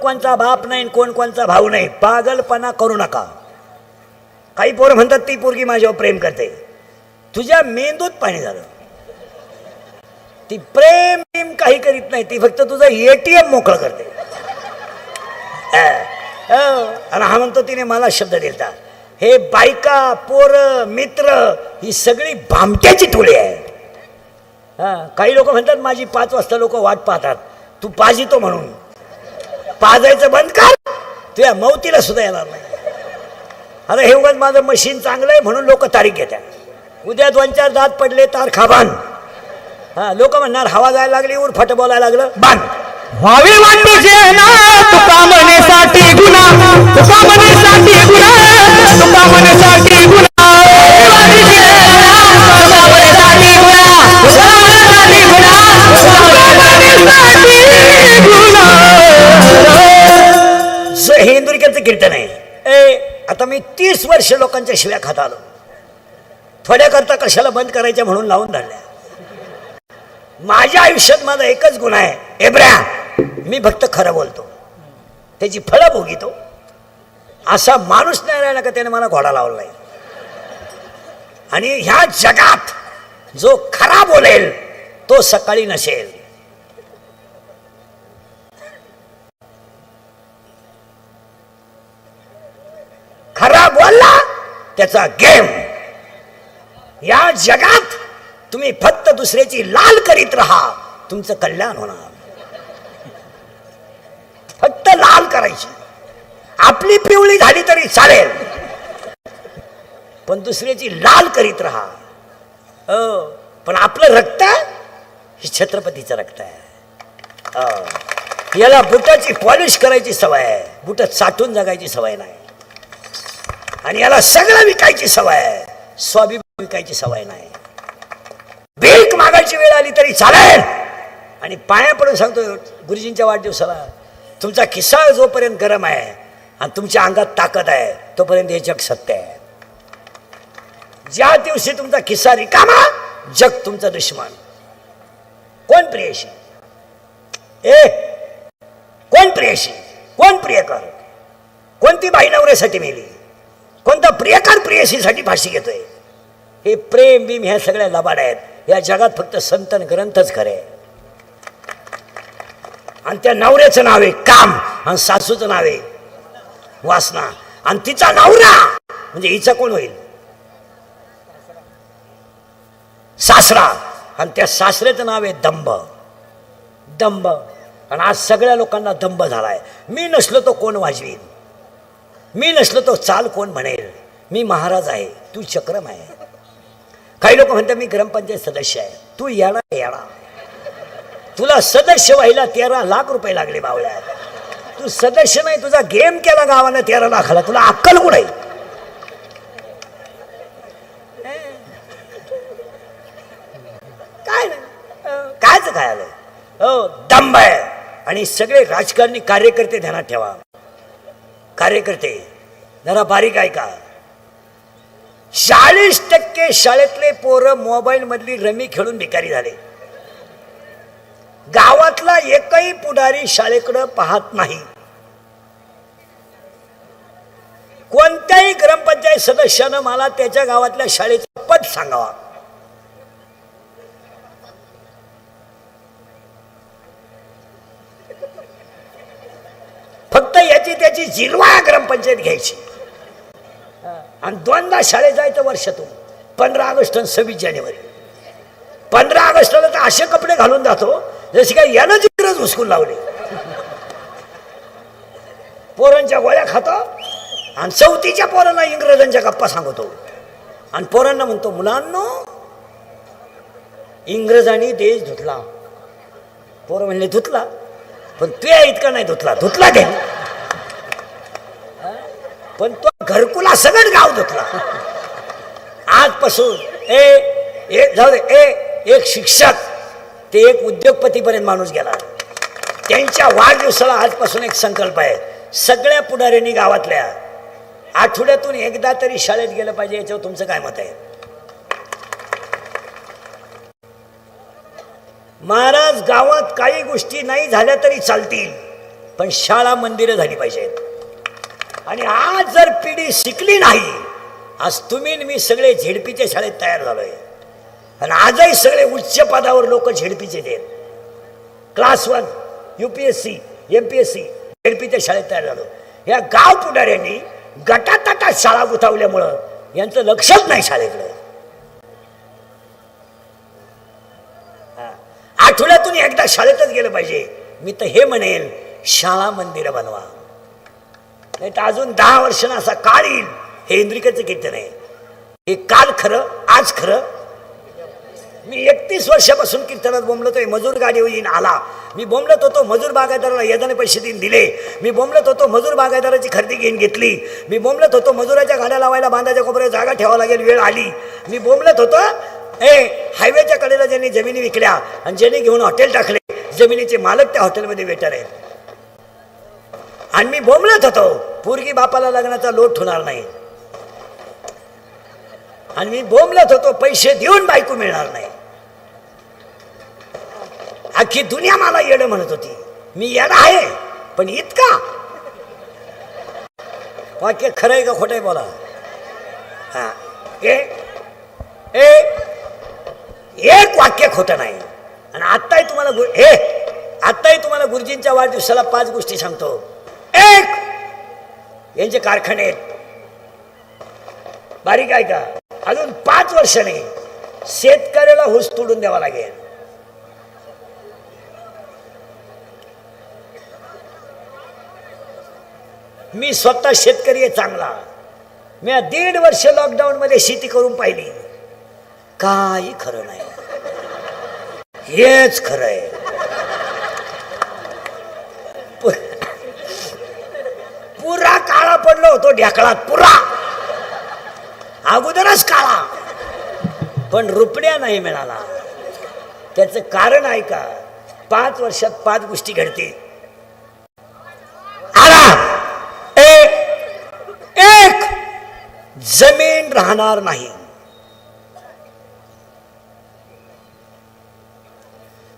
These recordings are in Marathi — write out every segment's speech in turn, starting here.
कोणचा बाप नाही कोण कोणचा भाऊ नाही. पागलपणा करू नका. काही पोरं म्हणतात ती पोरगी माझ्यावर प्रेम करते. तुझ्या मेंदूत पाणी झालं. ती प्रेम काही करीत नाही. ती फक्त तुझं ATM मोकळं करते. आणि हा म्हणतो तिने मला शब्द दिलता. हे बायका पोर मित्र ही सगळी भामट्याची टोळी आहे. काही लोक म्हणतात माझी 5 वाजता लोक वाट पाहतात. तू पाजितो म्हणून पाजायचं बंद कर. तुझ्या मौतीला सुद्धा येणार नाही. आता हे उगाच माझं मशीन चांगलं आहे म्हणून लोक तारीख घेतात. उद्या 2-4 दात पडले तार खाबान. लोक म्हणणार हवा जायला लागली उरफाट बोलायला लागलं बांध. व्हावी वाटूचे ना तुका म्हणेसाठी गुन्हा, तुका म्हणेसाठी गुन्हा, तुका म्हणेसाठी गुन्हा, हे इंदुरीकरचं कीर्तन आहे. आता मी 30 वर्ष लोकांच्या शिव्या खात आलो. थोड्या करता कशाला बंद करायच्या म्हणून लावून धरल्या. माझ्या आयुष्यात माझा एकच गुन्हा आहे. एब्र्या मी फक्त खरं बोलतो. त्याची फळं भोगितो. असा माणूस नाही राहिला का त्याने मला घोडा लावला नाही. आणि ह्या जगात जो खरा बोलेल तो सकाळी नसेल. खरा बोलला त्याचा गेम. या जगात तुम्ही फक्त दुसऱ्याची लाल करीत राहा तुमचं कल्याण होणार. फक्त लाल करायची. आपली पिवळी झाली तरी चालेल पण दुसऱ्याची लाल करीत राहा. पण आपलं रक्त हे छत्रपतीचं रक्त आहे. याला बुटाची पॉलिश करायची सवय आहे. बुट साठून जगायची सवय नाही. आणि याला सगळं विकायची सवय आहे. स्वाभिमान विकायची सवय नाही. भीक मागायची वेळ आली तरी चालेल. आणि पाया पडून सांगतो गुरुजींच्या वाढदिवसाला तुमचा खिस्सा जोपर्यंत गरम आहे आणि तुमच्या अंगात ताकद आहे तोपर्यंत हे जग सत्य आहे. ज्या दिवशी तुमचा खिस्सा रिकामा जग तुमचा दुश्मन. कोण प्रियशी? कोण प्रियशी? कोण प्रियकर? कोणती बाई नवऱ्यासाठी मेली? कोणता प्रियकर प्रियशीसाठी फाशी घेतोय? हे प्रेम बीम ह्या सगळ्या लबाड आहेत. या जगात फक्त संत ग्रंथच खरे. आणि त्या नवऱ्याचं नाव आहे काम आणि सासूचं नाव आहे वासना. आणि तिचा नवरा म्हणजे हिचा कोण होईल? सासरा. आणि त्या सासऱ्याचं नाव आहे दंभ. दंभ. आणि आज सगळ्या लोकांना दंभ झालाय. मी नसलो तो कोण वाजवीन? मी नसलो तो चाल कोण म्हणेल? मी महाराज आहे तू चक्रम आहे. काही लोक म्हणतात मी ग्रामपंचायत सदस्य आहे. तू येणार. तुला सदस्य व्हायला 13 लाख रुपये लागले बावळ्या. तू सदस्य नाही तुझा गेम केला गावानं 13 लाखाला. तुला अक्कल कुठे? काय नाही कायच काय आलंय. दंभ आहे. आणि सगळे राजकारणी कार्यकर्ते ध्यानात ठेवा. कार्यकर्ते जरा बारीक ऐका. 40% शाळेतले पोरं मोबाईल मधली रमी खेळून भिकारी झाले. गावातला एकही पुढारी शाळेकडे पाहत नाही. कोणत्याही ग्रामपंचायत सदस्यानं मला त्याच्या गावातल्या शाळेचं पद सांगावा. फक्त याची त्याची जिरवा ग्रामपंचायत घ्यायची. आणि 2दा शाळेत जायचं वर्षातून. 15 ऑगस्ट आणि 26 जानेवारी. 15 ऑगस्टला तर असे कपडे घालून जातो जसे काय यानं इंग्रज हुसकून लावले. पोरांच्या गोळ्या खातो आणि 34च्या पोरांना इंग्रजांच्या गप्पा सांगतो. आणि पोरांना म्हणतो मुलांनो इंग्रजांनी देश धुतला. पोरं म्हणले धुतला पण तुया इतका नाही धुतला. धुतला ते पण तो घरकुला सगळं गाव धुतला. आजपासून जाऊ दे. एक शिक्षक ते एक उद्योगपतीपर्यंत माणूस गेला. त्यांच्या वाढदिवसाला आजपासून एक संकल्प आहे. सगळ्या पुढाऱ्यांनी गावातल्या आठवड्यातून एकदा तरी शाळेत गेलं पाहिजे. याच्यावर तुमचं काय मत आहे? महाराज गावात काही गोष्टी नाही झाल्या तरी चालतील पण शाळा मंदिरं झाली पाहिजेत. आणि आज जर पिढी शिकली नाही, आज तुम्ही मी सगळे झेडपीच्या शाळेत तयार झालोय. आणि आजही सगळे उच्च पदावर लोक झेडपीचे आहेत. क्लास 1 UPSC MPSC झेडपीच्या शाळेत तयार झालो. या गाव पुढाऱ्यांनी गटातटात शाळा गुतावल्यामुळं यांचं लक्षच नाही शाळेकडे. आठवड्यातून एकदा शाळेतच गेलं पाहिजे. मी तर हे म्हणेन, शाळा मंदिर बनवा. नाही तर अजून 10 वर्षांना असा काळ येईल. हे इंद्रिकाचं कीर्तन आहे. हे काल खरं, आज खरं. मी 31 वर्षापासून कीर्तनात बोंबलतोय. मजूर गाडी येईन आला. मी बोंबलत होतो मजूर बागायदाराला यदाने पैसे देऊन दिले. मी बोंबलत होतो मजूर बागायदाराची खरेदी घेऊन घेतली. मी बोंबलत होतो मजुराच्या गाड्या लावायला बांधाच्या कोपऱ्यात जागा ठेवावं लागेल, वेळ आली. मी बोंबलत होतो हायवेच्या कडेला ज्यांनी जमिनी विकल्या आणि ज्यांनी घेऊन हॉटेल टाकले, जमिनीचे मालक त्या हॉटेलमध्ये वेटर आहेत. आणि मी बोंबलत होतो पोरगी बापाला लग्नाचा लोट होणार नाही. आणि मी बोंबलत होतो पैसे देऊन बायको मिळणार नाही. अख्खी दुनिया मला येडं म्हणत होती. मी येडा आहे, पण इतका वाक्य खरंय का खोटंय बोला. हा एक वाक्य खोटं नाही. आणि आत्ताही तुम्हाला गुरुजींच्या वाढदिवसाला 5 गोष्टी सांगतो. एक, यांचे कारखाने बारीक आहे का, अजून 5 वर्षाने शेतकऱ्याला ऊस तोडून द्यावा लागेल. मी स्वतः शेतकरी आहे चांगला. मी 1.5 वर्ष लॉकडाऊन मध्ये शेती करून पाहिली. काही खरं नाही. हेच खरं आहे. पुरा काळा पडलो होतो ढेकळात, पुरा अगोदरच काळा, पण रुपड्या नाही मिळाला. त्याचं कारण आहे का, 5 वर्षात 5 गोष्टी घडते. एक, जमीन राहणार नाही.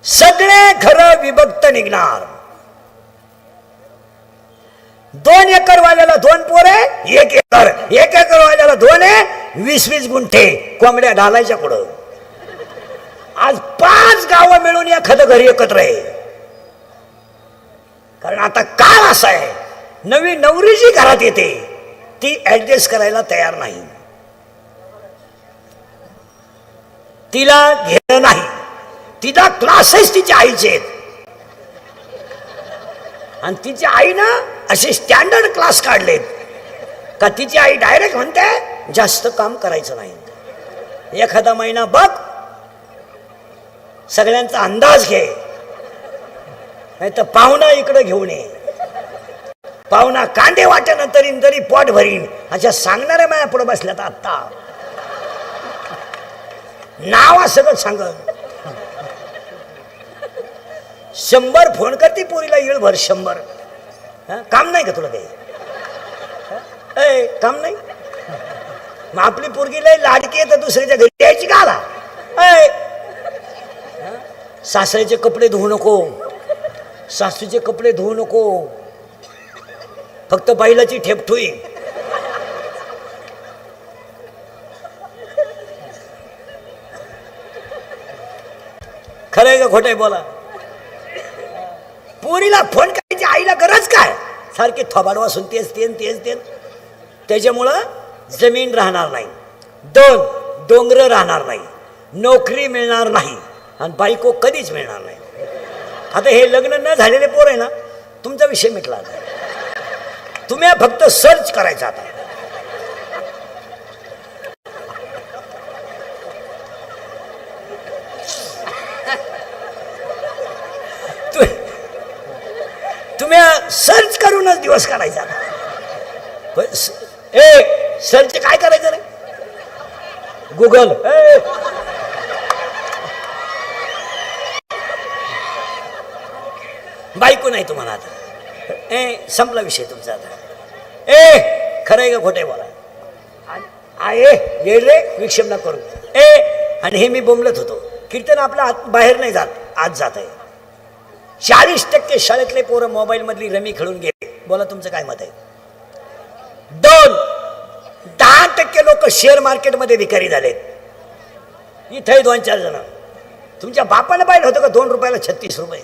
सगळे घर विभक्त निघणार. 2 एकर वाल्याला 2 पोरे, 1 एकर. 1 एकर वाल्याला 2 आहे, 20-20 गुंठे कोंबड्या ढालायच्या पुढं. आज 5 गावं मिळून एखादं घरी एकत्र आहे. कारण आता काळ असा आहे, नवी नवरी जी घरात येते ती ऍडजस्ट करायला तयार नाही. तिला घेणं नाही. तिला क्लासेस तिच्या आईचे आहेत. आणि तिच्या आईनं असे स्टँडर्ड क्लास काढलेत का तिची आई डायरेक्ट म्हणते जास्त काम करायचं नाही. एखादा महिना बघ, सगळ्यांचा अंदाज घे. नाही तर पाहुणा इकडे घेऊन ये. पाहुणा कांदे वाटेन तरी पोट भरीन अशा सांगणाऱ्या माया पुढे बसल्यात. आता नाव सगळं सांगत. 100 फोन करते पोरीला येळभर. 100 काम नाही का तुला काही? काम नाही. मग आपली पोरगी लय लाडकी आहे तर दुसऱ्याच्या घरी यायची का आला? सासऱ्याचे कपडे धुवू नको, सासूचे कपडे धुवू नको, फक्त बैलाची ठेपठुई. खरंय का खोटंय बोला. पोरीला फोन करायची आईला गरज काय? सारखे थोबाड वासून तेच. त्याच्यामुळं जमीन राहणार नाही. 2, डोंगर राहणार नाही. नोकरी मिळणार नाही. आणि बायको कधीच मिळणार नाही. आता हे लग्न न झालेले पोर आहे ना, तुमचा विषय मिटला. तुम्ही फक्त सर्च करायचा. आता तुम्ही सर्च करूनच दिवस काढायचा. सर्च काय करायचं रे? गुगल. बायको नाही तुम्हाला आता. संपला विषय तुमचा आता. खरंय का खोटंय बोला. ये रे विक्षेप न करू. आणि हे मी बोंबलत होतो. कीर्तन आपल्या बाहेर नाही जात, आज जात आहे. 40% शाळेतले पोरं मोबाईल मधली रमी खेळून गेले. बोला तुमचं काय मत आहे? 10% लोक शेअर मार्केट मध्ये भिकारी झालेत. इथे 2-4 जण. तुमच्या बापाला पाहिलं होतं का 2 रुपयाला 36 रुपये?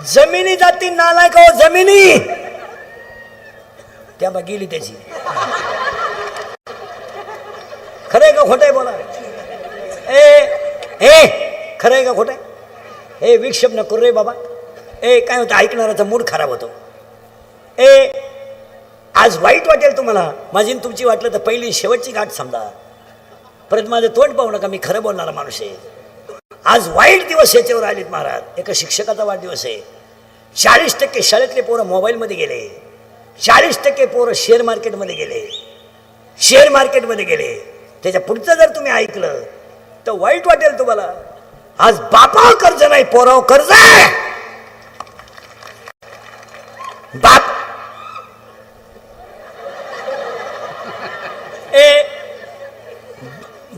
जमिनी जाती नालायक हो, जमिनी. त्या गेली त्याची. खरंय का खोटंय बोला? खरंय का खोटंय? विक्षेप न करू रे बाबा. काय होतं, ऐकणाराचा मूड खराब होतो. आज वाईट वाटेल तुम्हाला, माझी तुमची वाटलं तर पहिली शेवटची गाठ समजा. परत माझं तोंड पाहू नका, मी खरं बोलणारा माणूस आहे. आज वाईट दिवस याच्यावर आलेत महाराज. एका शिक्षकाचा वाढदिवस आहे. 40% शाळेतले पोरं मोबाईलमध्ये गेले. 40% पोरं शेअर मार्केटमध्ये गेले. शेअर मार्केटमध्ये गेले. त्याच्या पुढचं जर तुम्ही ऐकलं तर वाईट वाटेल तुम्हाला. आज बापावर कर्ज नाही, पोरावर कर्ज आहे. बाप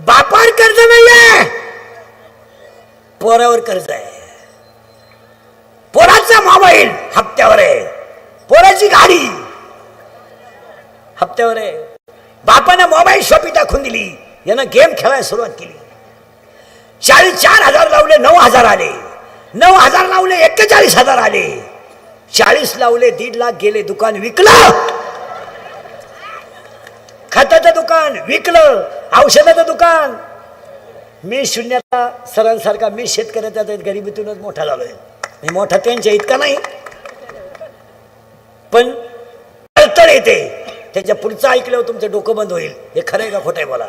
बापावर कर्ज नाहीये, पोरावर कर्ज आहे. पोराचा मोबाईल हप्त्यावर आहे, पोराची गाडी हप्त्यावर आहे. बापानं मोबाईल शॉपी टाकून दिली, यानं गेम खेळायला सुरुवात केली. 4,000 लावले 9,000 आले. 9,000 लावले 41,000 आले. 40 लावले 1.5 लाख गेले. दुकान विकलं. खताचं दुकान विकलं. औषधाचं दुकान. मी शून्याचा सरांसारखा, मी शेतकऱ्याचा गरिबीतूनच मोठा झालोय. मी मोठा त्यांच्या इतका नाही, पण तळतळ येते. त्याच्या पुढचं ऐकल्यावर तुमचं डोकं बंद होईल. हे खरंय का खोटंय बोला.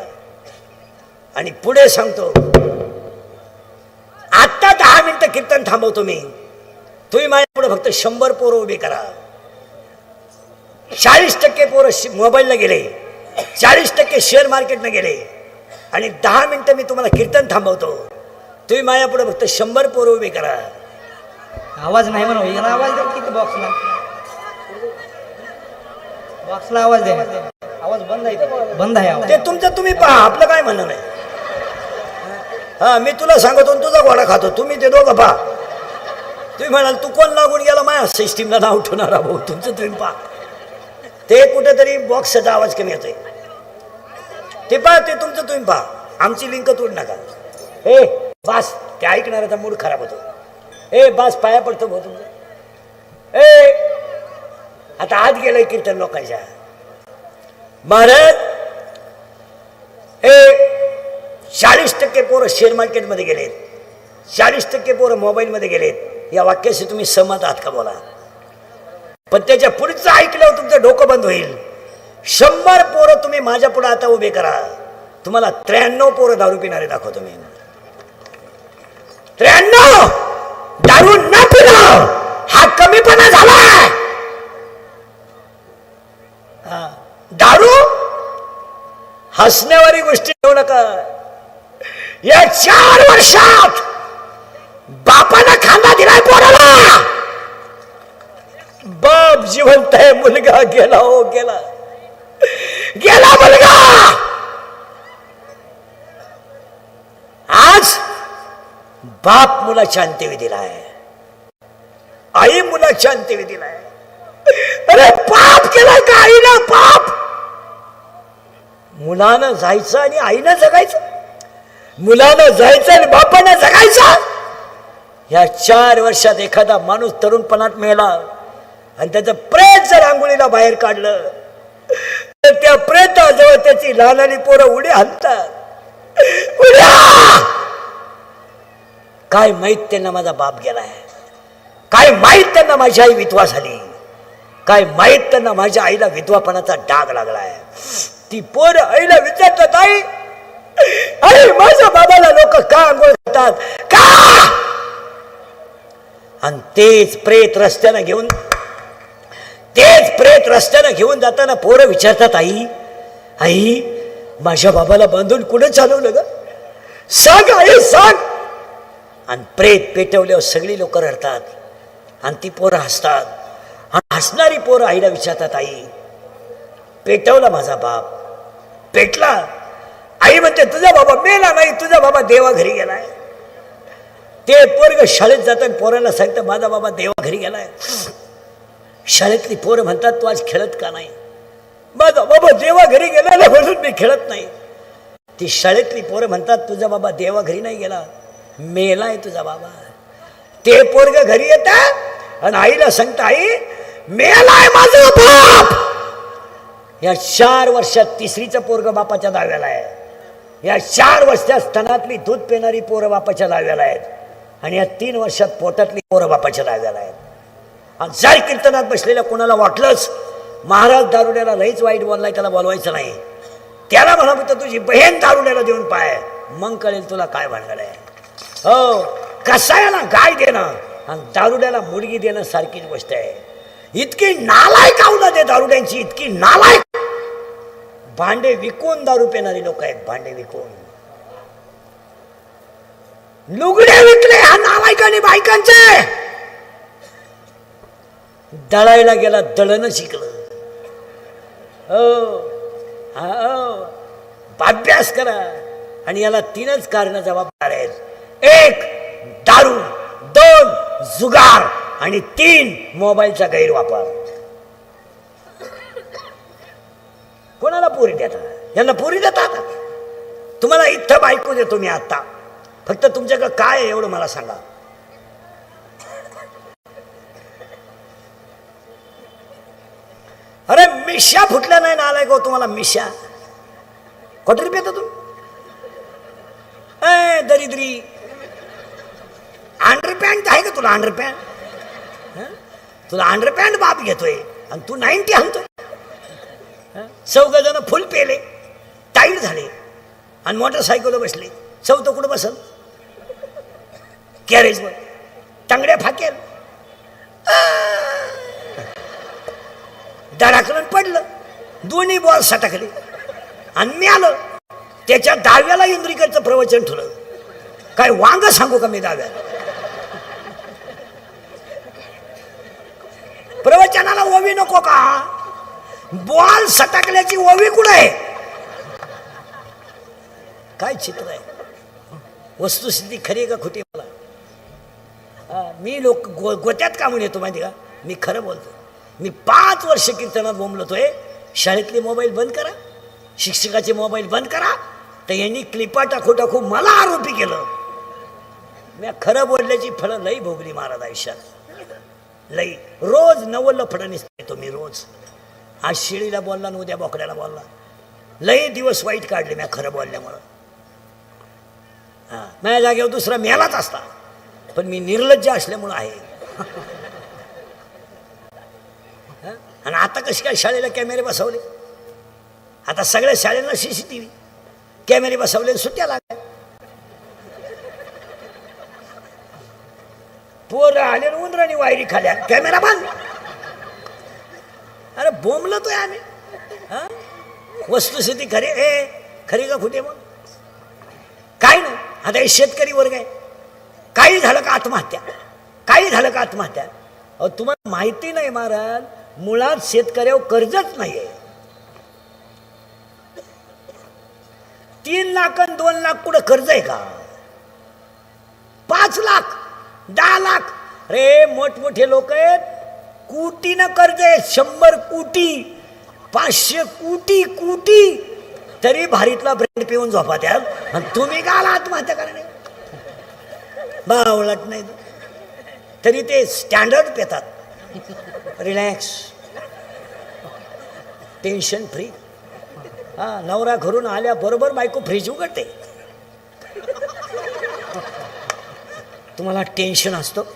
आणि पुढे सांगतो, आता 10 मिनिटं कीर्तन थांबवतो मी. तुम्ही माझ्या पुढे फक्त 100 पोरं उभी करा. 40% पोरं मोबाईलला गेले. 40% शेअर मार्केटनं गेले. आणि 10 मिनिटं मी तुम्हाला कीर्तन थांबवतो. तुम्ही माझ्या पुढे फक्त 100 पोरं उभी करा. आवाज नाही म्हणून याला आवाज द्या. किती बॉक्सला आवाज द्या. आवाज बंद आहे. बंद आहे ते तुमचं तुम्ही पहा, आपलं काय म्हणणं नाही. हा, मी तुला सांगतो तुझा घोडा खातो. तुम्ही ते दोघं पहा. तुम्ही म्हणाल तू कोण लागून गेला माझ्या सिस्टीमला नाव उठवणारा भाऊ. तुमचं तुम्ही पहा. ते कुठेतरी बॉक्सचा आवाज कमी येतोय. ते पहा, ते तुमचं तुम्ही पहा. आमची लिंक तोड नका. बास, ते ऐकणाऱ्याचा मूड खराब होतो. बास, पाया पडतो भाऊ तुमचं. आता आत गेलंय कीर्तन लोकांच्या. महाराज 40% पोरं शेअर मार्केटमध्ये गेलेत. 40% पोरं मोबाईलमध्ये गेलेत. या वाक्याशी तुम्ही सहमत आहात का बोला? पण त्याच्या पुढचं ऐकल्यावर तुमचं डोकं बंद होईल. 100 पोरं तुम्ही माझ्या पुढे आता उभे करा. तुम्हाला 93 पोरं दारू पिणारे दाखवतो मी. 93 दारू न पिणं हा कमीपणा झालाय. दारू हसण्यावारी गोष्टी ठेवू नका. या 4 वर्षात बापानं खांदा दिलाय पोराला. बाप जिवंत आहे, मुलगा गेला. हो गेला, गेला मुलगा. आज बाप मुलाच्या अंत्यविधीला आहे. आई मुलाच्या अंत्यविधीला आहे. अरे पाप केलाय का आईनं? पाप. मुलानं जायचं आणि आईनं जगायचं. मुलानं जायचं आणि बापानं जगायचं. या 4 वर्षात एखादा माणूस तरुणपणात मेला आणि त्याचं प्रेत जर आंघोळीला बाहेर काढलं तर त्या प्रेताजवळ त्याची लहानाली पोरं उड्या हाणतात. उड्या. काय माहित त्यांना माझा बाप गेलाय. काय माहित त्यांना माझी आई विधवा झाली. काय माहित त्यांना माझ्या आईला विधवापणाचा डाग लागलाय. ती पोरं आईला विचारतात, आई आई माझ्या बाबाला लोक का आंघोळ घालतात का? आणि तेच प्रेत रस्त्यानं घेऊन जाताना पोरं विचारतात, आई आई माझ्या बाबाला बांधून कुठे चालवलं ग? सांग आई सांग. आणि प्रेत पेटवल्यावर सगळी लोक रडतात आणि ती पोरं हसतात. आणि हसणारी पोरं आईला विचारतात, आई पेटवला माझा बाप, पेटला. आई म्हणते तुझा बाबा मेला नाही, तुझा बाबा देवा घरी गेलाय. ते पोरग शाळेत जातात, पोराला सांगतं माझा बाबा देवा घरी गेलाय. शाळेतली पोरं म्हणतात तू आज खेळत का नाही? माझा बाबा देवा घरी गेला म्हणून मी खेळत नाही. ती शाळेतली पोरं म्हणतात तुझा बाबा देवा घरी नाही गेला, मेलाय तुझा बाबा. ते पोरग घरी येतात आणि आईला सांगता आई मेलाय माझा बाप. या 4 वर्षात तिसरीचं पोरग बापाच्या दाव्याला आहे. या 4 वर्षात स्तनातली दूध पिणारी पोरं बापाच्या दाव्याला आहेत आणि या 3 वर्षात पोटातली पोरं बापाच्या दाव्याला आहेत. आणि जर कीर्तनात बसलेल्या कोणाला वाटलंच महाराज दारुड्याला लईच वाईट बोललाय, त्याला बोलवायचं नाही. त्याला म्हणा होतं तुझी बहीण दारुड्याला देऊन पाय, मग कळेल तुला काय भानगड आहे. हो, कसायाला गाय देणं आणि दारुड्याला मुलगी देणं सारखीच गोष्ट आहे. इतकी नालायक आवलं ते दारुड्यांची, इतकी नालायक. भांडे विकून दारू पिणारी लोक आहेत, भांडे विकून. लुगडे विकले ह्या नालायकांनी बायकांचे. दळायला गेला दळणं शिकलं. हो, अभ्यास करा. आणि याला 3च कारण जबाबदार आहेत. 1 दारू, 2 जुगार आणि 3 मोबाईलचा गैरवापर. कोणाला पोरी देतात? यांना पोरी देतात. तुम्हाला इथं बायको देतो मी आता, फक्त तुमच्याकडे काय आहे एवढं मला सांगा. अरे मिशा फुटल्या नाही ना आलाय गो तुम्हाला. मिशा कोटी रुपये तुम्ही दरिद्री. अंडरपॅन्ट आहे का तुला? अंडरपॅन्ट तुला अंडरपॅन्ट बाप घेतोय आणि तू 90 आणतोय. 4 जण फुल पेले, टाईट झाले आणि मोटरसायकल बसले. 4 कुठं बसल? कॅरेजवर टांगड्या फाकेल. धडाकलं पडलं, दोन्ही बॉल सटकले आणि मी आलो. त्याच्या दाव्याला इंद्रिकडचं प्रवचन ठेवलं. काय वांग सांगू का मी दाव्याला? प्रवचनाला ओवी नको का? बॉल सटकल्याची ओवी कुठं आहे? काय चित्र आहे? वस्तुस्थिती खरी का खोटी? मला मी लोक गोत्यात कामून येतो माहिती का? मी खरं बोलतो. मी 5 वर्ष कीर्तनात बोंबलतोय शाळेतले मोबाईल बंद करा, शिक्षकाचे मोबाईल बंद करा. तर यांनी क्लिपा टाकू टाकू मला आरोपी केलं. मी खरं बोलल्याची फळं लई भोगली महाराज आयुष्यात. लई. रोज नवल फडणीस येतो मी रोज. आज शिळीला बोलला आणि उद्या बोकड्याला बोलला. लई दिवस वाईट काढले मी खरं बोलल्यामुळं. माझ्या जागेवर दुसरा मेलाच असता, पण मी निर्लज्ज असल्यामुळं आहे. आणि आता कशी काय शाळेला कॅमेरे बसवले? आता सगळ्या शाळेला CCTV कॅमेरे बसवले, सुट्ट्या लागल्या. पोरं आले उंदराणी वायरी खाल्या, कॅमेरा बंद. अरे बोंबलतोय आम्ही. वस्तुस्थिती खरी खरी का खोटी? मग काय नाही. आता हे शेतकरी वर्ग आहे. काही झालं का आत्महत्या, काही झालं का आत्महत्या. अहो तुम्हाला माहिती नाही महाराज, मुळात शेतकऱ्यावर कर्जच नाहीये. 3 लाख आणि 2 लाख कुठं कर्ज आहे का? 5 लाख 10 लाख. रे मोठमोठे लोक आहेत, कोटीनं कर्ज आहे. 100 कोटी 500 कोटी कोटी. तरी भारीतला ब्रँड पिऊन झोपा द्याल आणि तुम्ही का आत्महत्या करणे? बावळत नाही. तरी ते स्टँडर्ड पेतात. Relax, tension free. नवरा घरून आल्या बरोबर बायको फ्रीज उघडते. तुम्हाला टेन्शन असतो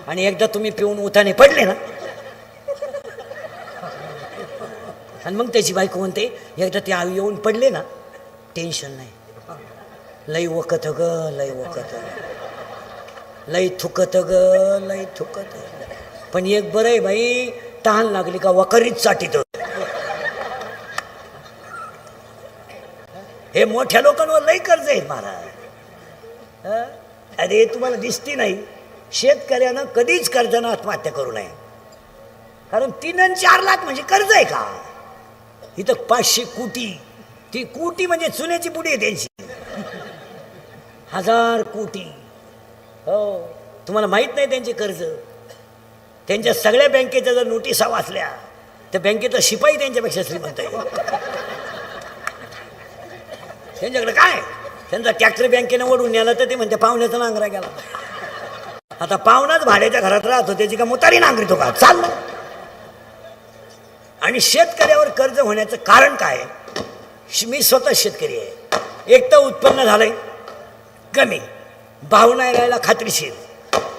आणि एकदा तुम्ही पिऊन उताने पडले ना, आणि मग त्याची बायको म्हणते एकदा ते येऊन पडले ना, टेन्शन नाही. लई वकत ग, लई वकत, लई थुकत ग, लई थुकत. पण एक बरं आहे बाई, तहान लागली का वकरीच चाटीत. हे मोठ्या लोकांवर लई कर्ज आहे महाराज. अरे तुम्हाला दिसती नाही, शेतकऱ्यानं कधीच कर्जानं आत्महत्या करू नये. कारण 3 आणि 4 लाख म्हणजे कर्ज आहे का? इथं 500 कोटी. ती कोटी म्हणजे चुन्याची पुडी आहे त्यांची. 1000 कोटी. हो, तुम्हाला माहित नाही त्यांचे कर्ज. त्यांच्या सगळ्या बँकेच्या जर नोटिसा वाचल्या तर बँकेचा शिपाई त्यांच्यापेक्षा श्रीमंत आहे. त्यांच्याकडे काय, त्यांचा ट्रॅक्टर बँकेने ओढून नेला तर ते म्हणते पाहुण्याचा नांगरा गेला. आता पाहुणाच भाड्याच्या घरात राहतो, त्याची का मुतारी नांगरितो का, चाललं. आणि शेतकऱ्यावर कर्ज होण्याचं कारण काय? मी स्वतः शेतकरी आहे. एक तर उत्पन्न झालंय कमी, भाव नाही राहायला खात्रीशीर,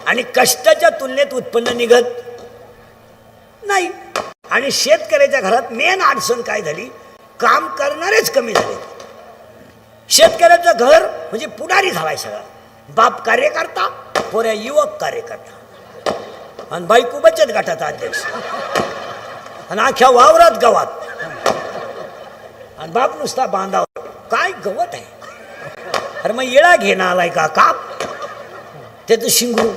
आणि कष्टाच्या तुलनेत उत्पन्न निघत नाही. आणि शेतकऱ्याच्या घरात मेन अडचण काय झाली, काम करणारेच कमी झाले. शेतकऱ्याचं घर म्हणजे पुढारी झालाय सगळा. बाप कार्यकर्ता, पोऱ्या युवक कार्यकर्ता, आणि बायको बचत गटाचा अध्यक्ष, आणि अख्ख्या वावरात गवात, आणि बाप नुसता बांधावर. काय गवत आहे. अरे मग येळा घेणं आलाय का काप, त्याचं शिंगरू.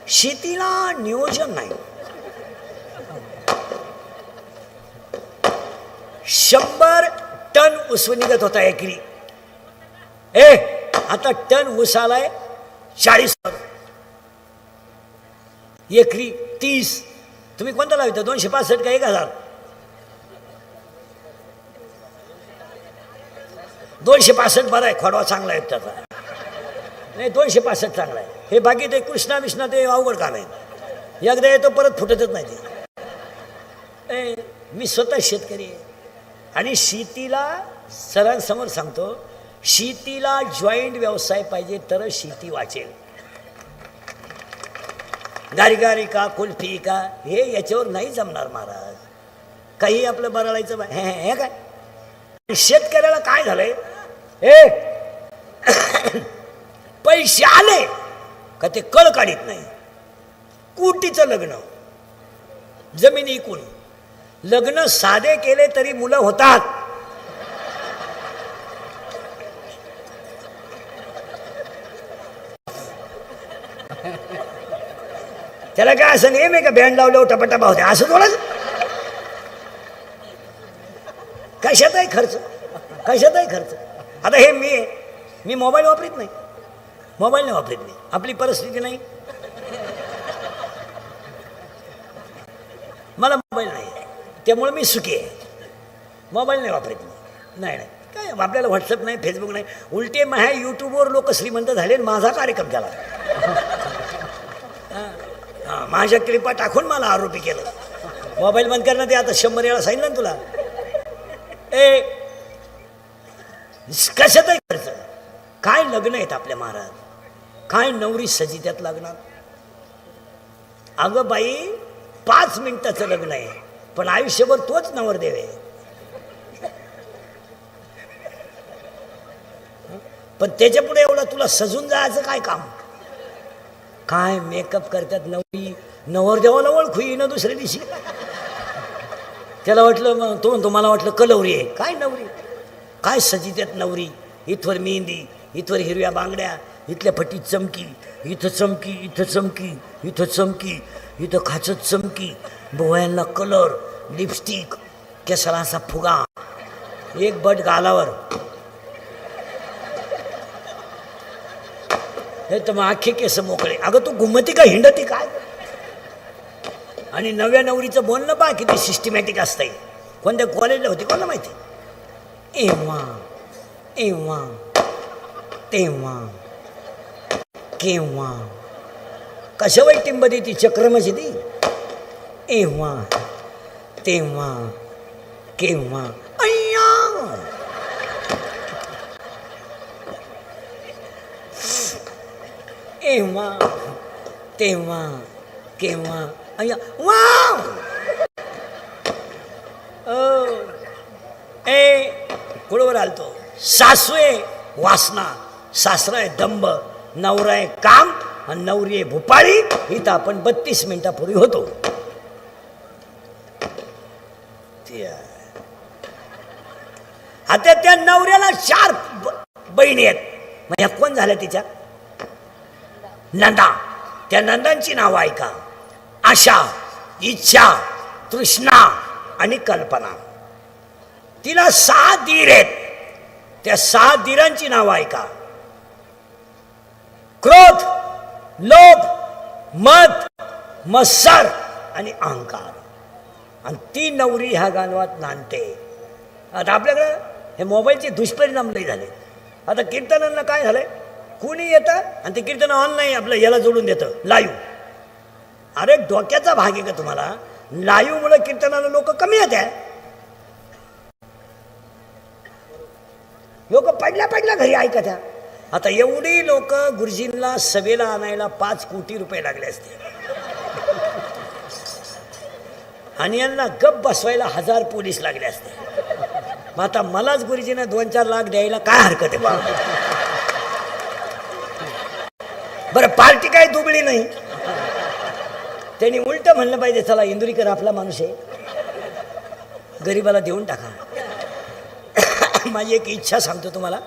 शेतीला नियोजन नाही. 100 टन ऊस निघत होता एकरी. आता टन ऊस आलाय 40 एकरी 30. तुम्ही कोणता लावता, 265 का 1000? 265 बरं आहे, खोडवा चांगला आहे त्याचा. नाही 265 चांगला आहे. हे बाकी ते कृष्णा विष्णा ते अवघड काम आहे. एकदा येतो परत फुटतच नाही ते. मी स्वतः शेतकरी आहे, आणि शेतीला सरांसमोर सांगतो, शेतीला जॉईंट व्यवसाय पाहिजे तर शेती वाचेल. गारीगारी का कुल्फी का हे याच्यावर नाही जमणार महाराज. काही आपलं बरळायचं हे काय. शेतकऱ्याला काय झालंय, पैसे आले का ते कळ काढीत नाही. कुटीचं लग्न, जमीन इकून लग्न साधे केले तरी मुलं होतात. त्याला काय असं नेम आहे का बँड लावल्यावर टपाटपा होते असं थोडं. कशाचाही खर्च, कशाचाही खर्च. आता हे मी मोबाईल वापरीत नाही, मोबाईल नाही वापरीत नाही. आपली परिस्थिती नाही, मला मोबाईल नाही, त्यामुळे मी सुखी आहे. मोबाईल नाही वापरीत नाही. नाही काय आपल्याला व्हॉट्सअप नाही, फेसबुक नाही. उलटे माझ्या यूट्यूबवर लोक श्रीमंत झाले, माझा कार्यक्रम झाला. माझ्या क्लिपा टाकून मला आरोपी केलं. मोबाईल बंद करणं ते आता 100 वेळा सांगितलं ना तुला. कशाचाही खर्च. काय लग्न आहेत आपल्या महाराज, काय नवरी सजी त्यात लग्नात. अगं बाई 5 मिनिटाचं लग्न आहे, पण आयुष्यभर तोच नवरदेव आहे. पण त्याच्या पुढे एवढं तुला सजून जायचं काय काम. काय मेकअप करतात नवरी, नवरदेवाला ओळखू येईन दुसऱ्या दिवशी. त्याला वाटलं मग तो म्हणतो मला वाटलं कलवरी आहे. काय नवरी, काय सजी त्यात नवरी. इथवर मेहंदी, इथवर हिरव्या बांगड्या, इथल्या फटीत चमकी, इथं चमकी, इथं चमकी, इथं चमकी, इथं खाचत चमकी, डोळ्यांना कलर, लिपस्टिक, केसाला असा फुगा, एक बट गालावर. हे तर मग अख्खे केस मोकळे. अगं तू घुमती का हिंडती काय. आणि नव्या नवरीचं बोलणं पहा किती सिस्टमॅटिक असतंय. कोणत्या कॉलेजला होती कोणाला माहिती. एव्हा एव्हा तेव्हा केव्हा कशा वाईट टिंबदी ती चक्रमची ती. एव्हा तेव्हा केव्हा अय्या. एव्हा तेव्हा केव्हा अय्या. वाव. कुळवर आलतो. सासू आहे वासना, सासरा आहे दंब, नवरा आहे काम, आणि नवरी आहे भुपाळी. इथं आपण 32 मिनिटापूर्वी होतो. आता त्या नवऱ्याला 4 बहिणी आहेत. मग ह्या कोण झाल्या तिच्या नंदा. त्या नंदांची नावं ऐका. आशा, इच्छा, तृष्णा आणि कल्पना. तिला 6 दीर आहेत. त्या 6 दीरांची नावं ऐका. क्रोध, लोभ, मद, मत्सर आणि अहंकार. आणि ती नवरी ह्या गावात नांदते. आता आपल्याकडं हे मोबाईलचे दुष्परिणाम लई झाले. आता कीर्तनांना काय झालंय, कुणी येतं आणि ते कीर्तन ऑनलाईन आपलं याला जोडून देतं लाईव्ह. अरे डोक्याचा भाग आहे का तुम्हाला? लाईव्ह मुळे कीर्तनाला लोक कमी येत आहे. लोक पडल्या घरी ऐकत आहे. आता एवढी लोक गुरुजींना सभेला आणायला 5 कोटी रुपये लागले असते आणि यांना गप बसवायला 1000 पोलीस लागले असते. मग आता मलाच गुरुजींना 2-4 लाख द्यायला काय हरकत आहे बा? बरं पार्टी काय दुबळी नाही. त्यांनी उलट म्हणलं पाहिजे, चला इंदुरीकर आपला माणूस आहे, गरीबाला देऊन टाका. माझी एक इच्छा सांगतो तुम्हाला,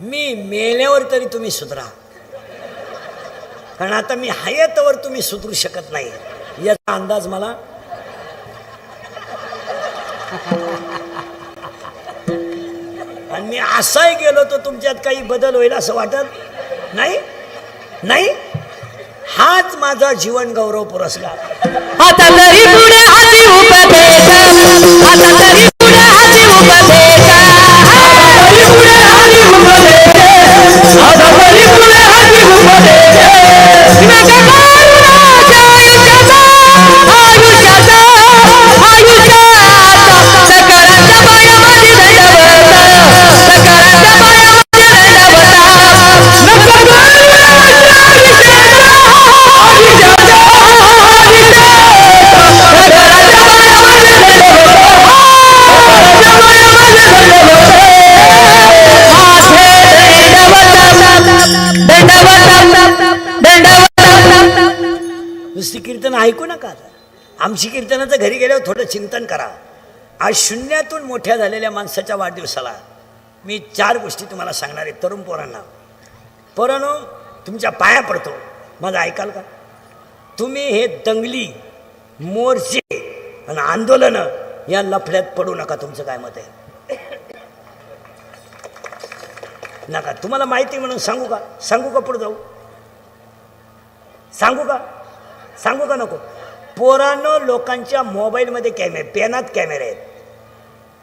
मी मेल्यावर तरी तुम्ही सुधरा, कारण आता मी हयातवर तुम्ही सुधरू शकत नाही याचा अंदाज मला. आणि मी असाही गेलो तर तुमच्यात काही बदल होईल असं वाटत नाही. नाही, हाच माझा जीवन गौरव पुरस्कार. आता तरी पुढे हाती उपदेश, आता तरी पुढे हाती उपदेश, आता तरी पुढे हाती उपदेश, आता तरी पुढे हाती उपदेश. नका मारुनाच्या आयुष्याचा, आयुष्याचा, आयुष्याचा सकरांच्या पायामध्ये दंडवत, सकरांच्या पायामध्ये दंडवत. नका मारुनाच्या आयुष्याचा, नुसती कीर्तन ऐकू नका. आमची कीर्तनाचं घरी गेल्यावर थोडं चिंतन करा. आज शून्यातून मोठ्या झालेल्या माणसाच्या वाढदिवसाला मी 4 गोष्टी तुम्हाला सांगणार आहे. तरुण पोरांना, पोरांनो तुमच्या पाया पडतो, माझं ऐकाल का? तुम्ही हे दंगली, मोर्चे आणि आंदोलनं या लफड्यात पडू नका. तुमचं काय मत आहे? नका. तुम्हाला माहिती म्हणून सांगू का? सांगू का? पुढे जाऊ सांगू का? सांगू का नको? पोरांनो, लोकांच्या मोबाईलमध्ये कॅमेरे, पेनात कॅमेरे आहेत.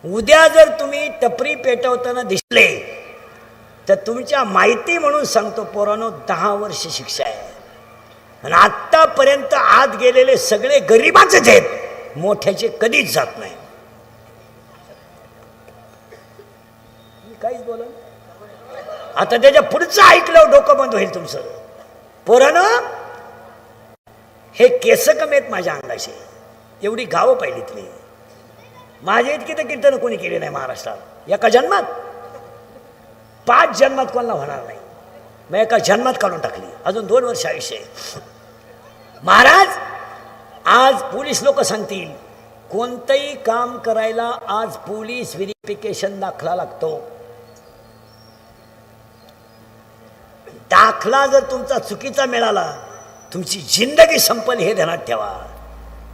उद्या जर तुम्ही टपरी पेटवताना दिसले तर तुमच्या माहिती म्हणून सांगतो पोरांनो, 10 वर्ष शिक्षा आहे. आणि आत्तापर्यंत आत गेलेले सगळे गरीबाचेच आहेत, मोठ्याचे कधीच जात नाही. काहीच बोला. आता त्याच्या पुढचं ऐकलं डोकं बंद होईल तुमचं. पोरांनो, हे केस कमी आहेत माझ्या अंगाशी. एवढी गावं पाहिलीत मी. माझ्या इतकी तर कीर्तन कोणी केली नाही महाराष्ट्रात. एका जन्मात, 5 जन्मात कोणाला होणार नाही. मग एका जन्मात काढून टाकली. अजून 2 वर्ष आयुष्य आहे. महाराज, आज पोलीस लोक सांगतील कोणतंही काम करायला आज पोलीस व्हेरिफिकेशन दाखला लागतो. दाखला जर तुमचा चुकीचा मिळाला, तुमची जिंदगी संपल हे ध्यानात ठेवा.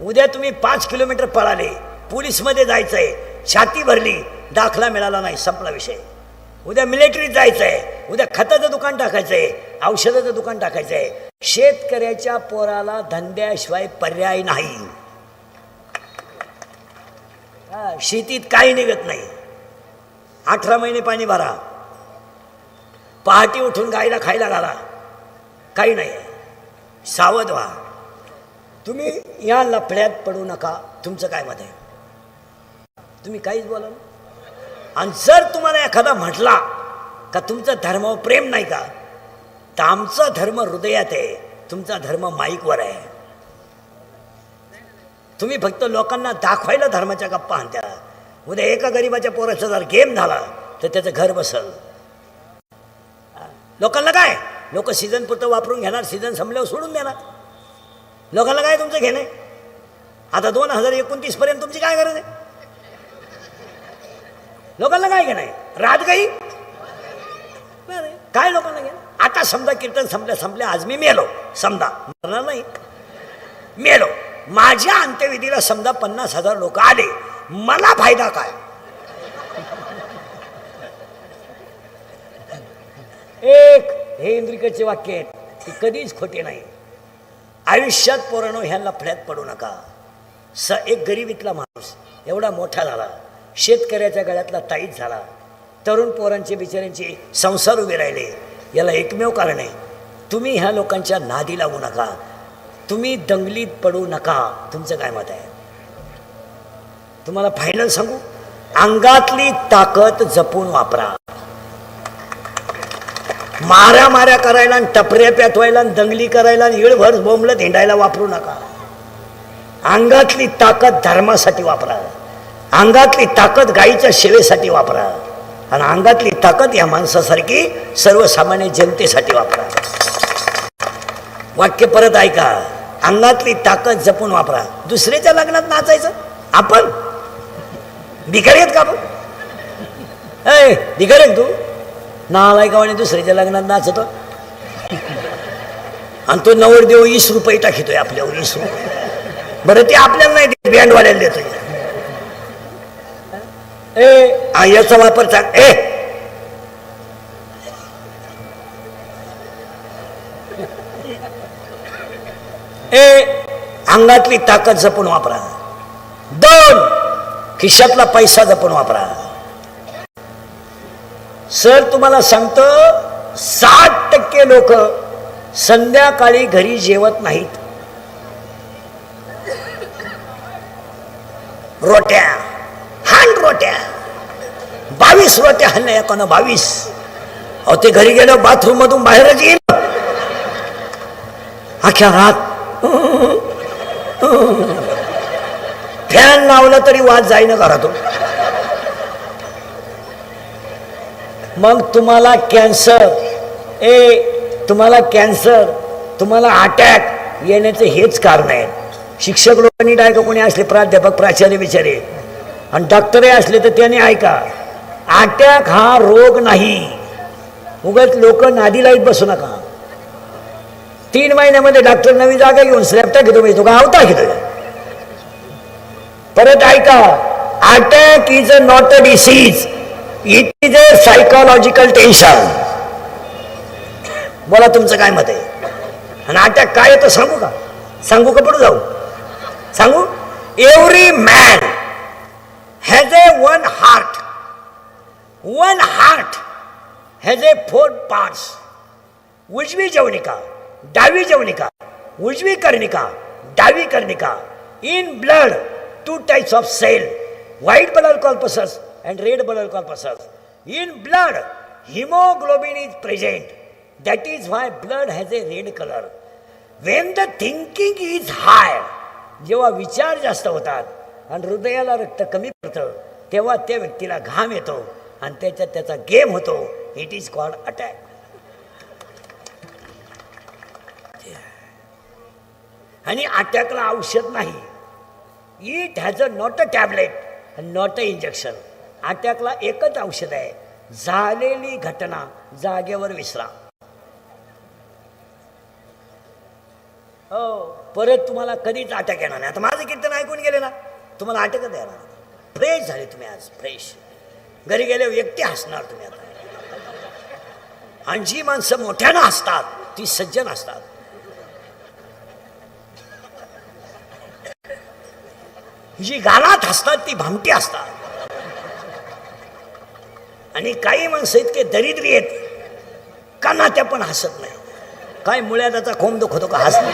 उद्या तुम्ही 5 किलोमीटर पळाले, पोलीसमध्ये जायचंय, छाती भरली, दाखला मिळाला नाही, संपला विषय. उद्या मिलिटरीत जायचंय, उद्या खताचं दुकान टाकायचंय, औषधाचं दुकान टाकायचंय. शेतकऱ्याच्या पोराला धंद्याशिवाय पर्याय नाही. शेतीत काही निघत नाही. 18 महिने पाणी भरा, पहाटे उठून गायला खायला घाला, काही नाही. सावध व्हा. तुम्ही या लफड्यात पडू नका. तुमचं काय मत आहे? तुम्ही काहीच बोला. आणि जर तुम्हाला एखादा म्हटला का तुमचा धर्मावर प्रेम नाही का, तर आमचा धर्म हृदयात आहे, तुमचा धर्म माईकवर आहे. तुम्ही फक्त लोकांना दाखवायला धर्माच्या गप्पा आणत्या. उद्या एका गरीबाच्या पोराचा जर गेम झाला तर त्याचं घर बसल. लोकांना काय, लोक सीझन पुरतं वापरून घेणार, सीझन संपल्यावर सोडून देणार. लोकांना काय तुमचं घेणे? आता 2029 पर्यंत तुमची काय गरज आहे? लोकांना काय घेणं आहे? रात गाई काय लोकांना घेणं? आता समजा कीर्तन संपल्या, आज मी मेलो, समजा मरणार नाही, मेलो, माझ्या अंत्यविधीला समजा 50,000 लोक आले, मला फायदा काय? एक हे इंद्रिकचे वाक्य आहेत. ती कधीच खोटी नाही. आयुष्यात पोरांनो ह्या लफड्यात पडू नका. एक गरिबीतला माणूस एवढा मोठा झाला, शेतकऱ्याच्या गळ्यातला ताईत झाला, तरुण पोरांचे बिचाऱ्यांचे संसार उभे राहिले. याला एकमेव कारण आहे, तुम्ही ह्या लोकांच्या नादी लागू नका, तुम्ही दंगलीत पडू नका. तुमचं काय मत आहे? तुम्हाला फायनल सांगू, अंगातली ताकद जपून वापरा. माऱ्या करायला आणि टपऱ्या पेटवायला आणि दंगली करायला आणि इळभर बोंबलं हिंडायला वापरू नका. अंगातली ताकद धर्मासाठी वापरा, अंगातली ताकद गाईच्या सेवेसाठी वापरा, आणि अंगातली ताकद या माणसासारखी सर्वसामान्य जनतेसाठी वापरा. वाक्य परत ऐका, अंगातली ताकद जपून वापरा. दुसऱ्याच्या लग्नात नाचायचं आपण भिकारी आहेत का? आपण भिकारी आहेत तू? नालायकावाने दुसऱ्याच्या लग्नात नाचतो आणि तो नवरदेव 20 रुपये टाकीतोय आपल्यावर. 20 रुपये. बरं ते आपल्याला नाही देत, बँडवाल्याला देतोय. याचा वापर चांग अंगातली ताकद जपून वापरा. 2 खिशातला पैसा जपून वापरा. सर तुम्हाला सांगतो, 60% लोक संध्याकाळी घरी जेवत नाहीत. रोट्या 22 रोट्या हल्ल्या एकानं 22. अहो ते घरी गेलं बाथरूम मधून बाहेरच येईल. अख्ख्या रात फॅन लावला तरी वाद जाईना घरातून. मग तुम्हाला कॅन्सर, तुम्हाला कॅन्सर, तुम्हाला अटॅक येण्याचे हेच कारण आहे. शिक्षक लोकांनी ऐका, कोणी असले प्राध्यापक प्राचार्य बिचारे आणि डॉक्टरही असले तर त्यांनी ऐका, अटॅक हा रोग नाही. उगाच लोक नादी लाईत बसू नका. 3 महिन्यामध्ये डॉक्टर नवी जागा घेऊन स्लॅब घेतो, तो का आवता घेतो. परत ऐका, attack is not a disease, it is a psychological tension. बोला तुमचं काय मत आहे? आणि अटॅक काय येतो सांगू का? सांगू का पडू जाऊ? सांगू. Every man has a one heart has a 4 parts. उजवी जवनिका, डावी जवनिका, उजवी कर्णिका, डावी कर्णिका. In blood 2 types of cell, white blood corpuscles and red blood corpuscles. In blood hemoglobin is present, that is why blood has a red color. When the thinking is high, जेव्हा विचार जास्त होतात आणि हृदयाला रक्त कमी पडतं, तेव्हा त्या व्यक्तीला घाम येतो आणि त्याच्यात त्याचा गेम होतो. It is called attack. आणि अटॅकला औषध नाही. It has a not a tablet, not a injection. अटॅकला एकच औषध आहे, झालेली घटना जागेवर विसरा. हो, परत तुम्हाला कधीच अटॅक येणार नाही. आता माझं कीर्तन ऐकून गेले ना, तुम्हाला अटॅकच येणार नाही. फ्रेश झाले तुम्ही आज, फ्रेश. घरी गेले व्यक्ती हसणार तुम्ही आता. आणि जी माणसं मोठ्यानं हसतात ती सज्जन असतात. जी गालात हसतात ती भामटी असतात. आणि काही माणसं इतके दरिद्री आहेत का ना, त्या पण हसत नाही. काय मुळ्या त्याचा खोम दुखतो का हसत.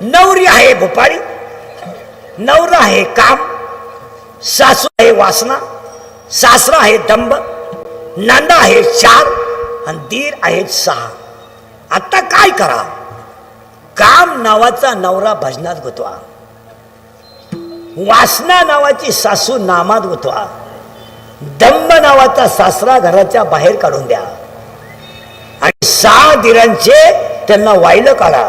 नवरी आहे भोपाळी, नवरा आहे काम, सासू आहे वासना, सासरा आहे दंब, नांदा आहे 4 आणि दीर आहेत 6. आता काय करा? काम नावाचा नवरा भजनात गुतवा, वासना नावाची सासू नामात गुतवा, दंब नावाचा सासरा घराच्या बाहेर काढून द्या आणि 6 दिरांचे त्यांना वायलं काढा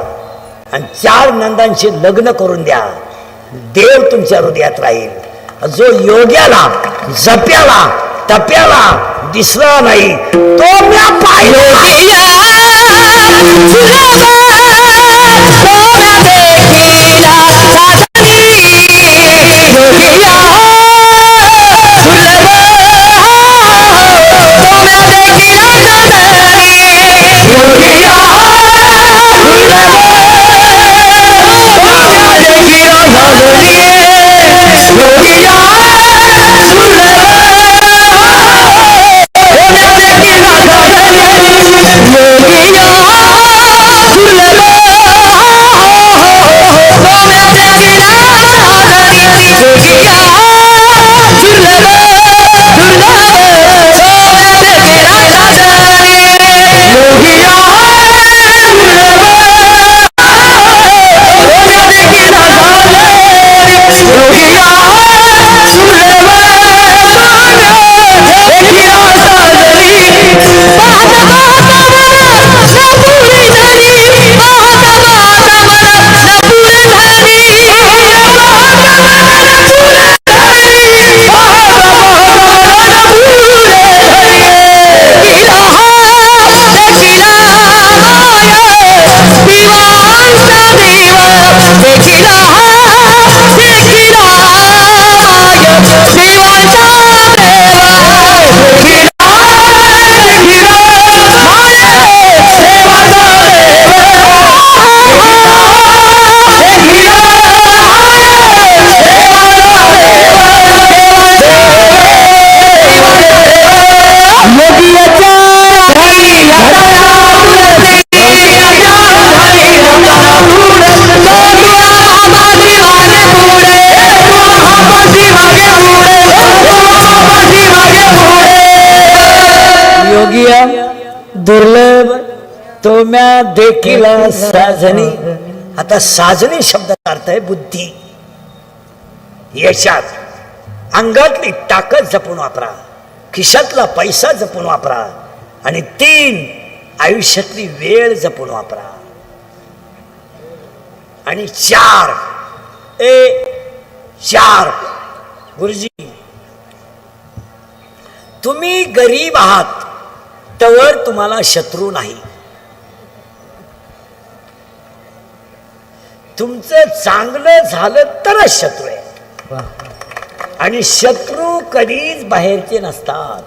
आणि 4 नंदांचे लग्न करून द्या. देव तुमच्या हृदयात राहील. जो योग्याला, जप्याला, तप्याला दिसला नाही तो म्या पाहिलं. पाठीमागे पुढे योगिया दुर्लभ तो म्या देखिला साजनी. आता साजनी शब्दाचा अर्थ आहे बुद्धी. यशात अंगातली ताकद जपून वापरा, खिशातला पैसा जपून वापरा आणि 3 आयुष्यातली वेळ जपून वापरा. आणि 4 गुरुजी तुम्ही गरीब आहात तवर तुम्हाला शत्रू नाही. तुमचं चांगलं झालं तरच शत्रू आहे. आणि शत्रू कधीच बाहेरचे नसतात.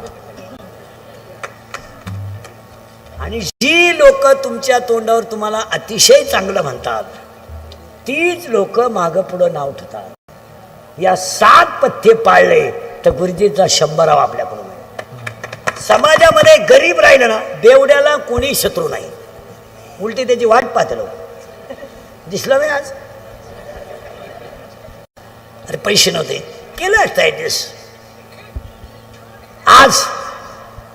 आणि जी लोक तुमच्या तोंडावर तुम्हाला अतिशय चांगलं म्हणतात तीच लोक मागं पुढं नाव ठेवतात. या 7 पथ्ये पाळले तर गुरुजीचा 100रावा आपल्याकडून आहे. समाजामध्ये गरीब राहिलं ना बेवड्याला कोणी शत्रू नाही, उलटी त्याची वाट पाहते लोक. दिसलं नाही आज? अरे पैसे नव्हते केलं असतं ऍडजस्ट. आज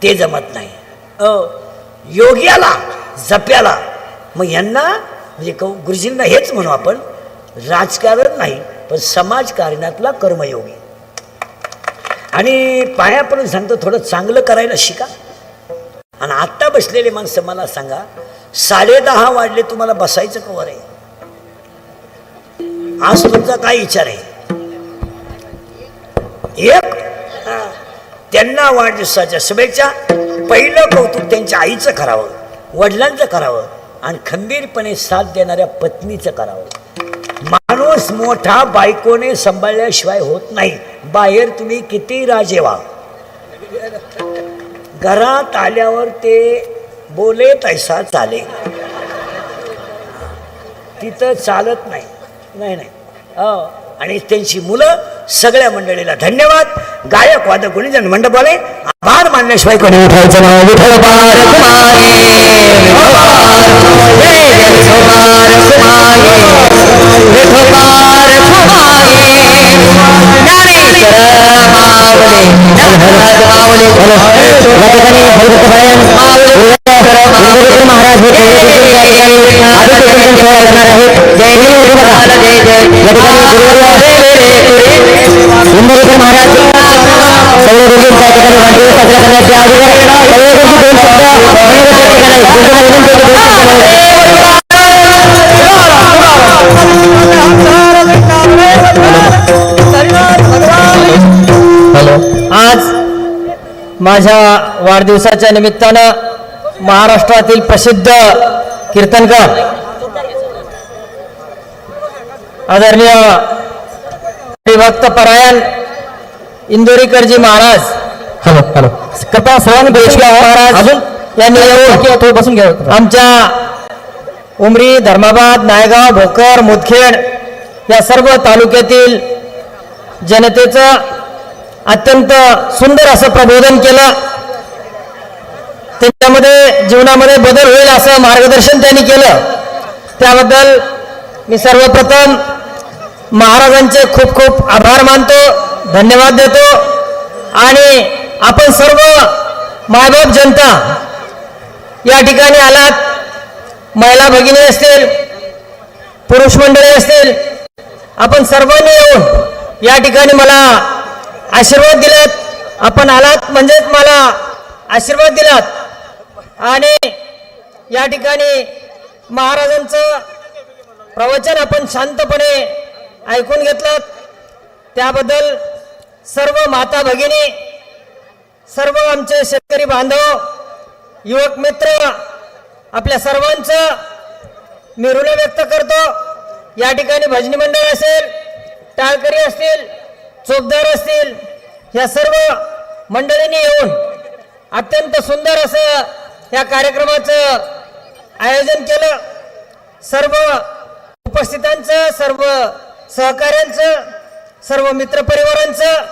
ते जमत नाही. योग्याला जप्याला मग यांना म्हणजे गुरुजींना हेच म्हणू आपण, राजकारण नाही पण समाजकारणातला कर्मयोगी. आणि पाया पडून सांगतो थोडं चांगलं करायला शिका. आणि आत्ता बसलेले माणसं मला सांगा 10:30 वाजले तुम्हाला बसायचं कवर आहे? आज तुमचा काय विचार आहे? त्यांना वाढदिवसाच्या शुभेच्छा. पहिलं कौतुक त्यांच्या आईचं करावं, वडिलांचं करावं आणि खंबीरपणे साथ देणाऱ्या पत्नीचं करावं. माणूस मोठा बायकोने सांभाळल्याशिवाय होत नाही. बाहेर तुम्ही किती राजे व्हा, घरात आल्यावर ते बोले तैसा चाले, तिथं चालत नाही. नाही नाही आणि त्यांची मुलं सगळ्या मंडळीला धन्यवाद. गायक वादक गुणीजन मंडपाले आभार मानल्याशिवाय कोणी उठायचं नाव. विठ्ठल आज माझ्या वाढदिवसाच्या निमित्तानं महाराष्ट्रातील प्रसिद्ध कीर्तनकार आदरणीय भक्त परायण इंदोरीकरजी महाराज कृपा सर्वांनी महाराज यांनी येऊन बसून घ्या. आमच्या उमरी, धर्माबाद, नायगाव, भोकर, मुदखेड या सर्व तालुक्यातील जनतेचं अत्यंत सुंदर असं प्रबोधन केलं. त्यांच्यामध्ये जीवनामध्ये बदल होईल असं मार्गदर्शन त्यांनी केलं. त्याबद्दल मी सर्वप्रथम महाराजांचे खूप खूप आभार मानतो, धन्यवाद देतो. आणि आपण सर्व मायबाप जनता या ठिकाणी आलात. महिला भगिनी असतील, पुरुष मंडळी असतील, आपण सर्वांनी येऊन या ठिकाणी मला आशीर्वाद दिलात. आपण आलात म्हणजेच मला आशीर्वाद दिलात. आणि या ठिकाणी महाराजांचं प्रवचन आपण शांतपणे ऐकून घेतलात. त्याबद्दल सर्व माता भगिनी, सर्व आमचे शेतकरी बांधव, युवक मित्र, आपल्या सर्वांचं मी ऋण व्यक्त करतो. या ठिकाणी भजनी मंडळ असेल, टाळकरी असतील, चोपदार असतील, या सर्व मंडळींनी येऊन अत्यंत सुंदर असं या कार्यक्रमाचं आयोजन केलं. सर्व उपस्थितांचं, सर्व सहकाऱ्यांचं, सर्व मित्रपरिवारांचं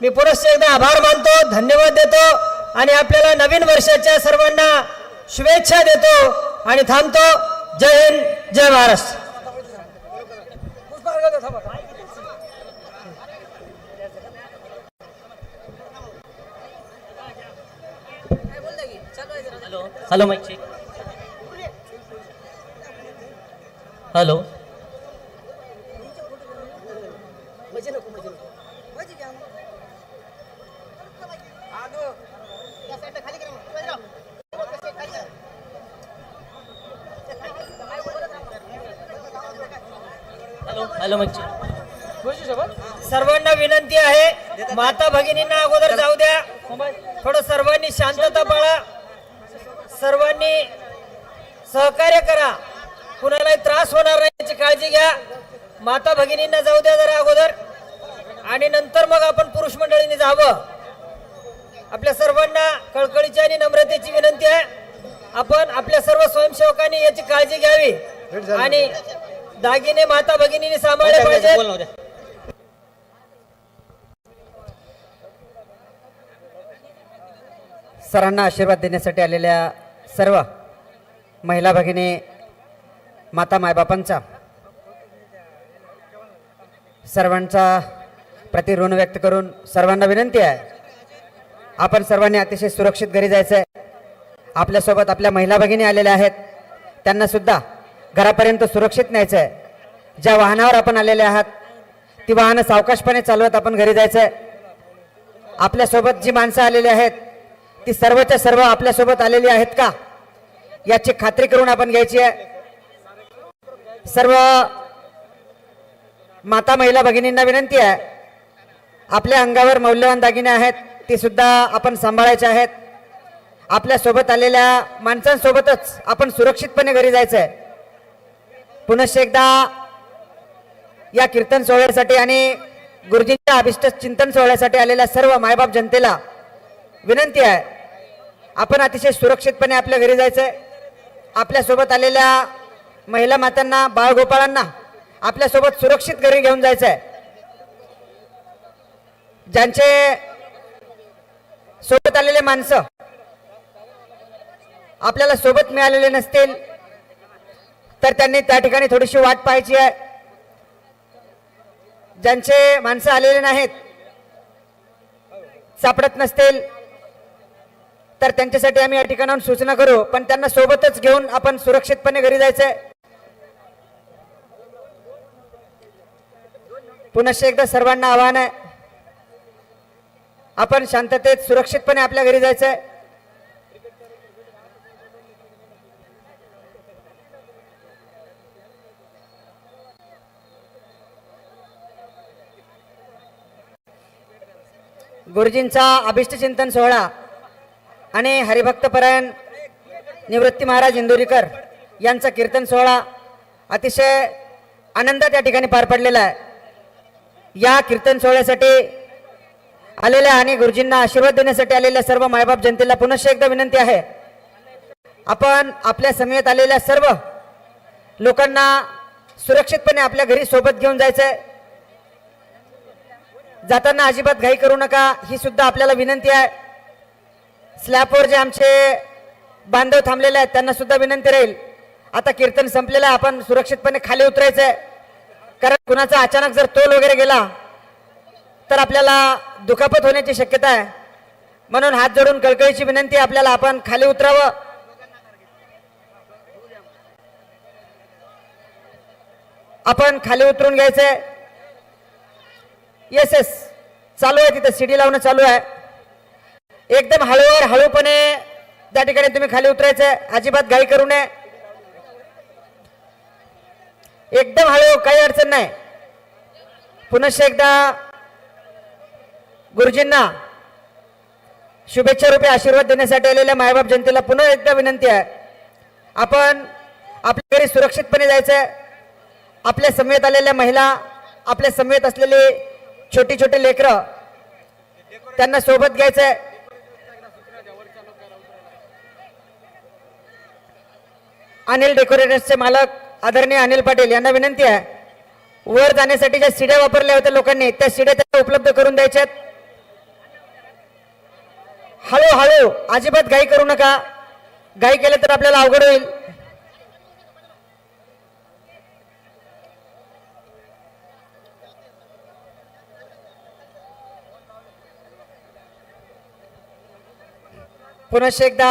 मी पुनश्च एकदा आभार मानतो, धन्यवाद देतो. आणि आपल्याला नवीन वर्षाच्या सर्वांना शुभेच्छा देतो आणि थांबतो. जय हिंद, जय Maharashtra. Hello hello mic check. Hello hello hello mic check. सर्वांना विनंती आहे, माता भगिनींना अगोदर जाऊ द्या. थोडं सर्वांनी शांतता पाळा, सर्वांनी सहकार्य करा, कुणालाही त्रास होणार नाही याची काळजी घ्या. माता भगिनींना जाऊ द्या जरा अगोदर, आणि नंतर मग आपण पुरुष मंडळींनी जावं. आपल्या सर्वांना कळकळीची आणि नम्रतेची विनंती आहे, आपण आपल्या सर्व स्वयंसेवकांनी याची काळजी घ्यावी आणि दागिने माता भगिनींनी सांभाळले पाहिजे. बोल नव्हत्या. सरांना आशीर्वाद देण्यासाठी आलेल्या सर्व महिला भगिनी, माता मायबापांचा सर्वांचा प्रति ऋण व्यक्त करून सर्वांना विनंती आहे, आपण सर्वांनी अतिशय सुरक्षित घरी जायचं आहे. आपल्यासोबत आपल्या महिला भगिनी आलेल्या आहेत, त्यांना सुद्धा घरापर्यंत सुरक्षित न्यायचं आहे. ज्या वाहनावर आपण आलेले आहात ती वाहनं सावकाशपणे चालवत आपण घरी जायचं आहे. आपल्यासोबत जी माणसं आलेली आहेत ती सर्वच्या सर्व आपल्यासोबत आलेली आहेत का याची खात्री करून आपण घ्यायची आहे. सर्व माता महिला भगिनींना विनंती आहे, आपल्या अंगावर मौल्यवान दागिने आहेत ते सुद्धा आपण सांभाळायचे आहेत. आपल्या सोबत आलेल्या माणसांसोबतच आपण सुरक्षितपणे घरी जायचं आहे. पुनश्च एकदा या कीर्तन सोहळ्यासाठी आणि गुरुजींच्या अभिष्ट चिंतन सोहळ्यासाठी आलेल्या सर्व मायबाप जनतेला विनंती आहे, आपण अतिशय सुरक्षितपणे आपल्या घरी जायचं आहे. आपल्यासोबत आलेल्या महिला मातांना, बाळगोपाळांना आपल्यासोबत सुरक्षित घरी घेऊन जायचं आहे. ज्यांचे सोबत आलेले माणसं आपल्याला सोबत मिळालेले नसतील तर त्यांनी त्या ठिकाणी थोडीशी वाट पाहायची आहे. ज्यांचे माणसं आलेले नाहीत, सापडत नसतील तर त्यांच्यासाठी आम्ही या ठिकाणाहून सूचना करू, पण त्यांना सोबतच घेऊन आपण सुरक्षितपणे घरी जायचंय. पुनश्च एकदा सर्वांना आवाहन आहे, आपण शांततेत सुरक्षितपणे आपल्या घरी जायचंय. गुरुजींचा अभिष्ट चिंतन सोहळा आणि हरिभक्तपरायण निवृत्ती महाराज इंदुरीकर यांचा कीर्तन सोहळा अतिशय आनंदात या ठिकाणी पार पडलेला आहे. या कीर्तन सोहळ्यासाठी आलेल्या आणि गुरुजींना आशीर्वाद देण्यासाठी आलेल्या सर्व मायबाप जनतेला पुनश्च एकदा विनंती आहे, आपण आपल्या समेत आलेल्या सर्व लोकांना सुरक्षितपणे आपल्या घरी सोबत घेऊन जायचंय. जाताना अजिबात घाई करू नका, ही सुद्धा आपल्याला विनंती आहे. स्लॅपवर जे आमचे बांधव थांबलेले आहेत त्यांना सुद्धा विनंती राहील, आता कीर्तन संपलेलं आहे, आपण सुरक्षितपणे खाली उतरायचंय. कारण कुणाचा अचानक जर तोल वगैरे गेला तर आपल्याला दुखापत होण्याची शक्यता आहे. म्हणून हात जोडून कळकळीची विनंती आपल्याला, आपण खाली उतरावं. आपण खाली उतरून घ्यायचंय. येस येस चालू आहे, तिथे सीडी लावणं चालू आहे. एकदम हळूवर हळूपणे त्या ठिकाणी तुम्ही खाली उतरायचंय, अजिबात घाई करू नये. एकदम हळू, काही अडचण नाही. पुनश्च एकदा गुरुजींना शुभेच्छा रूपे आशीर्वाद देण्यासाठी आलेल्या मायबाप जनतेला पुन्हा एकदा विनंती आहे, आपण आपल्या घरी सुरक्षितपणे जायचंय. आपल्या समेत आलेल्या महिला, आपल्या समेत असलेले छोटी छोटी लेकरं त्यांना सोबत घ्यायचंय. अनिल डेकोरेटर्सचे मालक आदरणीय अनिल पाटील यांना विनंती आहे, वर जाण्यासाठी ज्या शिड्या वापरल्या होत्या लोकांनी त्या शिड्या त्यांना उपलब्ध करून द्यायच्यात. हळूहळू, अजिबात घाई करू नका, घाई केलं तर आपल्याला अवघड होईल. पुनश्च एकदा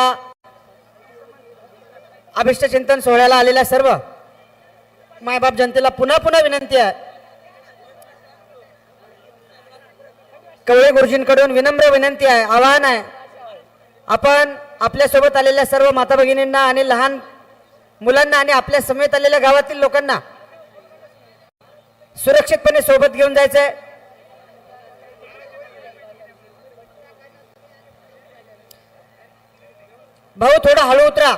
अभिष्ट चिंतन सोहळ्याला आलेल्या सर्व मायबाप जनतेला पुन्हा पुन्हा विनंती आहे, कवळे गुरुजींकडून विनम्र विनंती आहे, आवाहन आहे, आपण आपल्या सोबत आलेल्या सर्व माता भगिनींना आणि लहान मुलांना आणि आपल्या समेत आलेल्या गावातील लोकांना सुरक्षितपणे सोबत घेऊन जायचंय. भाऊ थोडं हळू उतरा,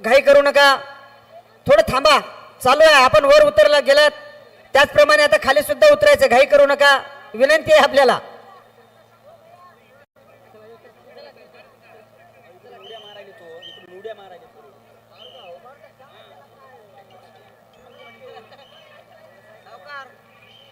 घाई करू नका, थोडं थांबा. चालू आहे, आपण वर उतरला गेलात त्याचप्रमाणे आता खाली सुद्धा उतरायचं, घाई करू नका, विनंती आहे आपल्याला.